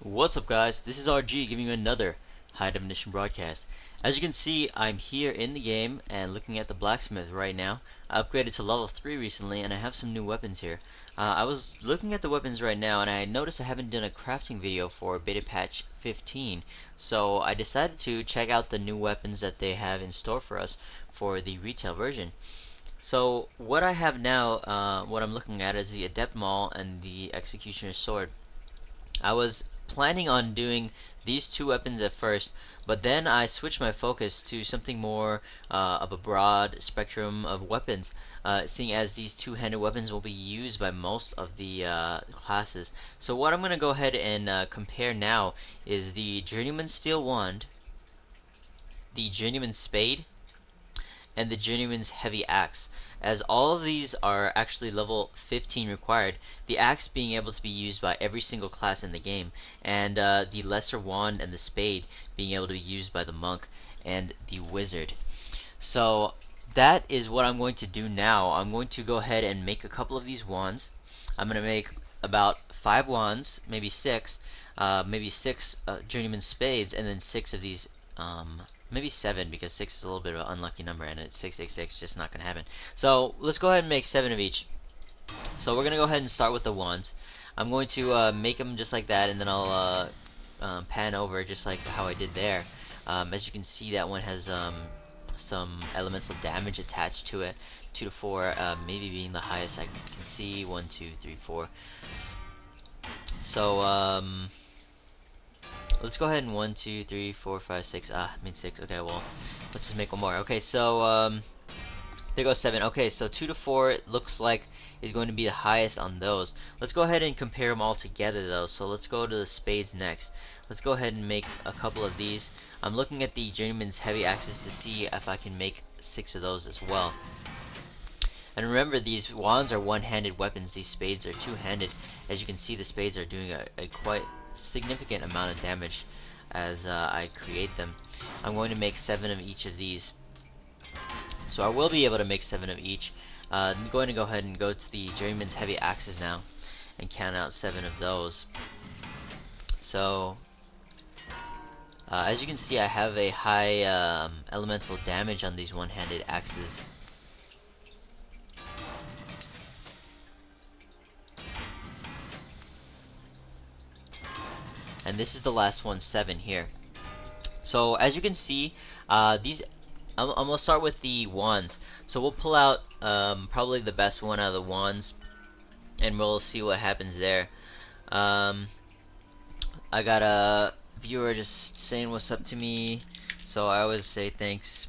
What's up, guys? This is RG giving you another high definition broadcast. As you can see, I'm here in the game and looking at the blacksmith right now. I upgraded to level 3 recently and I have some new weapons here. I was looking at the weapons right now and I noticed I haven't done a crafting video for beta patch 15, so I decided to check out the new weapons that they have in store for us for the retail version. So what I have now, what I'm looking at is the Adept Maul and the Executioner's Sword. I was planning on doing these two weapons at first, but then I switched my focus to something more of a broad spectrum of weapons, seeing as these two-handed weapons will be used by most of the classes. So what I'm going to go ahead and compare now is the Journeyman Steel Wand, the Journeyman Spade, and the Journeyman's Heavy Axe. As all of these are actually level 15 required, the axe being able to be used by every single class in the game, and the lesser wand and the spade being able to be used by the monk and the wizard. So that is what I'm going to do now. I'm going to go ahead and make a couple of these wands. I'm going to make about 5 wands, maybe 6, maybe 6 journeyman spades, and then 6 of these maybe 7, because 6 is a little bit of an unlucky number and it's 666, just not gonna happen. So let's go ahead and make 7 of each. So we're gonna go ahead and start with the wands. I'm going to make them just like that, and then I'll pan over just like how I did there. As you can see, that one has some elemental damage attached to it, 2 to 4, maybe being the highest I can see. 1, 2, 3, 4. So let's go ahead and 1, 2, 3, 4, 5, 6. I mean 6. Okay, well, let's just make one more. Okay, so there goes 7. Okay, so 2 to 4 it looks like is going to be the highest on those. Let's go ahead and compare them all together though. So let's go to the spades next. Let's go ahead and make a couple of these. I'm looking at the Journeyman's Heavy Axes to see if I can make 6 of those as well. And remember, these wands are one-handed weapons. These spades are two-handed. As you can see, the spades are doing a quite significant amount of damage as I create them. I'm going to make 7 of each of these, so I will be able to make 7 of each. I'm going to go ahead and go to the Journeyman's Heavy Axes now and count out 7 of those. So as you can see, I have a high elemental damage on these one-handed axes. And this is the last one, 7 here. So as you can see, these I'm gonna start with the wands. So we'll pull out probably the best one out of the wands, and we'll see what happens there. I got a viewer just saying what's up to me, so I always say thanks,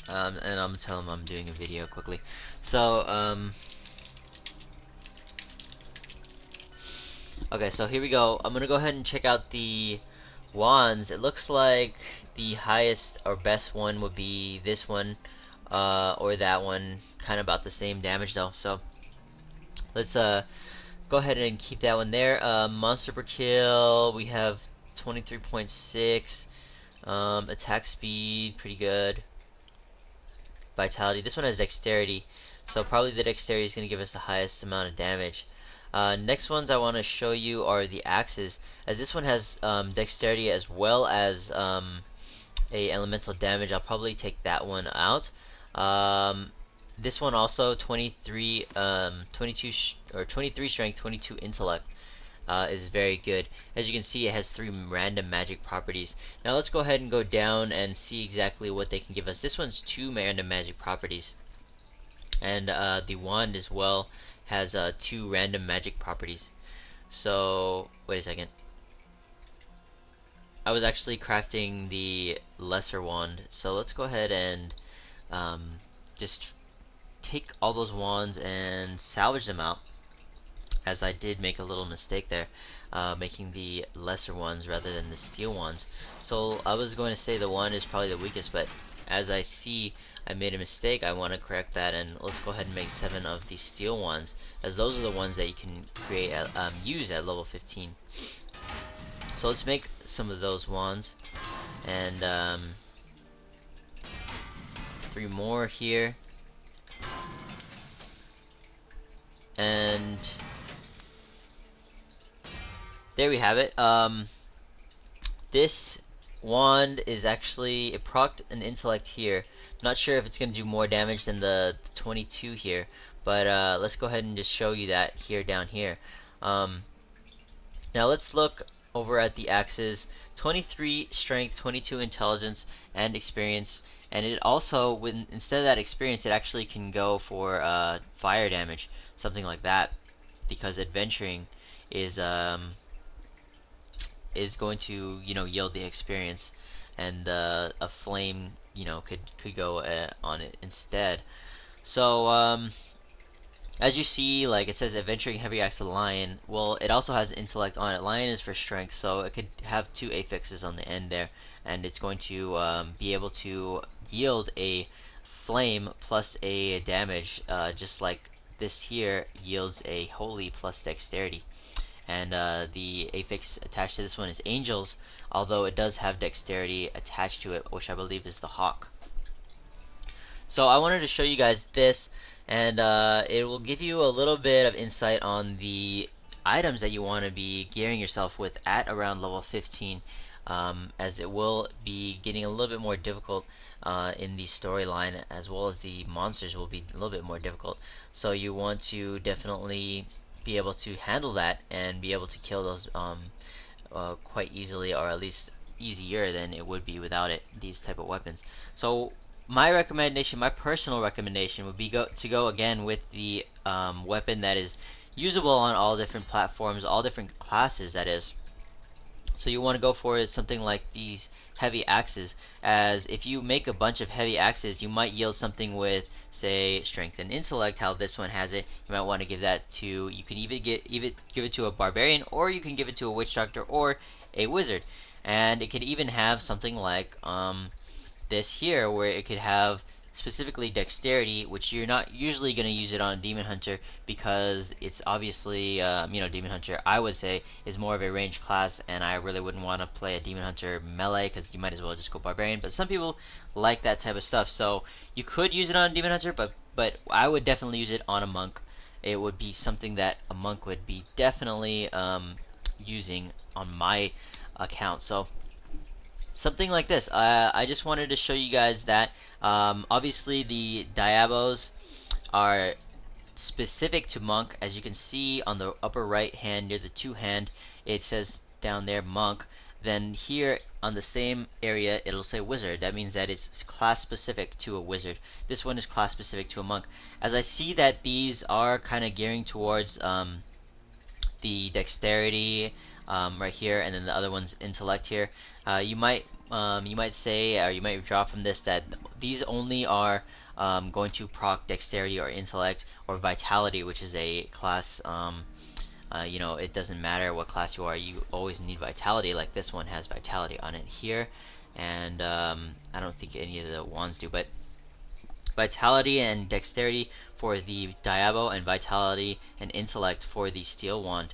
and I'm gonna tell him I'm doing a video quickly. So okay, so here we go. I'm gonna go ahead and check out the wands. It looks like the highest or best one would be this one, or that one. Kind of about the same damage though. So let's go ahead and keep that one there. Monster per kill, we have 23.6. Attack speed, pretty good. Vitality. This one has dexterity, so probably the dexterity is gonna give us the highest amount of damage. Next ones I want to show you are the axes, as this one has dexterity as well as a elemental damage. I'll probably take that one out. This one also 23 strength, 22 intellect, is very good. As you can see, it has 3 random magic properties. Now let's go ahead and go down and see exactly what they can give us. This one's 2 random magic properties, and the wand as well has 2 random magic properties. So wait a second, I was actually crafting the lesser wand, so let's go ahead and just take all those wands and salvage them out, as I did make a little mistake there, making the lesser ones rather than the steel ones. So I was going to say the wand is probably the weakest, but as I see I made a mistake, I want to correct that, and let's go ahead and make 7 of the steel ones, as those are the ones that you can create use at level 15. So let's make some of those wands, and 3 more here, and there we have it. This wand is actually, it procced an intellect here. Not sure if it's going to do more damage than the 22 here, but let's go ahead and just show you that here down here. Now let's look over at the axes. 23 strength, 22 intelligence and experience, and it also, when instead of that experience, it actually can go for fire damage, something like that, because adventuring is going to, you know, yield the experience, and a flame, you know, could go on it instead. So as you see, like it says adventuring heavy axe lion. Well, it also has intellect on it. Lion is for strength, so it could have 2 affixes on the end there, and it's going to be able to yield a flame plus a damage, just like this here yields a holy plus dexterity. And the affix attached to this one is angels, although it does have dexterity attached to it, which I believe is the hawk. So I wanted to show you guys this, and it will give you a little bit of insight on the items that you want to be gearing yourself with at around level 15, as it will be getting a little bit more difficult in the storyline, as well as the monsters will be a little bit more difficult. So you want to definitely be able to handle that and be able to kill those quite easily, or at least easier than it would be without it, these type of weapons. So my recommendation, my personal recommendation, would be to go again with the weapon that is usable on all different platforms, all different classes, that is. So you want to go for something like these heavy axes, as if you make a bunch of heavy axes, you might yield something with, say, strength and intellect, how this one has it. You might want to give that to, you can even give it to a barbarian, or you can give it to a witch doctor or a wizard. And it could even have something like this here, where it could have specifically dexterity, which you're not usually going to use it on a demon hunter, because it's obviously, you know, demon hunter, I would say, is more of a ranged class, and I really wouldn't want to play a demon hunter melee, because you might as well just go barbarian. But some people like that type of stuff, so you could use it on a demon hunter, but I would definitely use it on a monk. It would be something that a monk would be definitely using on my account. So something like this. I just wanted to show you guys that obviously the diabos are specific to monk. As you can see on the upper right hand near the 2 hand, it says down there monk. Then here on the same area it'll say wizard. That means that it's class specific to a wizard. This one is class specific to a monk. As I see that these are kind of gearing towards the dexterity right here, and then the other one's intellect here. You might say, or you might draw from this, that these only are going to proc dexterity or intellect or vitality, which is a class. You know, it doesn't matter what class you are, you always need vitality. Like this one has vitality on it here, and I don't think any of the wands do, but vitality and dexterity for the Diabo, and vitality and intellect for the steel wand.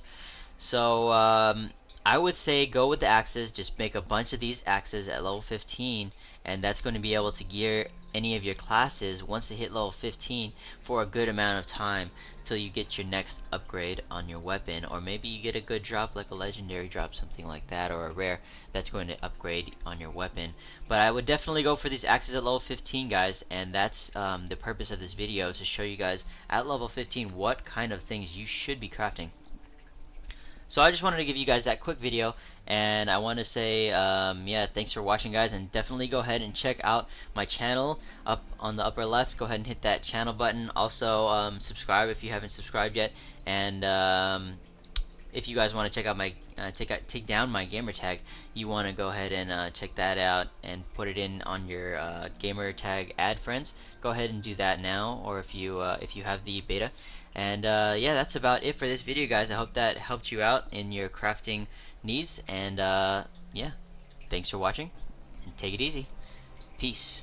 So I would say go with the axes. Just make a bunch of these axes at level 15, and that's going to be able to gear any of your classes once they hit level 15 for a good amount of time till you get your next upgrade on your weapon, or maybe you get a good drop like a legendary drop, something like that, or a rare that's going to upgrade on your weapon. But I would definitely go for these axes at level 15, guys, and that's the purpose of this video, to show you guys at level 15 what kind of things you should be crafting. So I just wanted to give you guys that quick video, and I want to say, yeah, thanks for watching, guys, and definitely go ahead and check out my channel up on the upper left. Go ahead and hit that channel button. Also, subscribe if you haven't subscribed yet, and if you guys want to check out my take down my gamer tag, you want to go ahead and check that out and put it in on your gamer tag ad friends. Go ahead and do that now, or if you have the beta. And yeah, that's about it for this video, guys. I hope that helped you out in your crafting needs, and yeah, thanks for watching, and take it easy. Peace.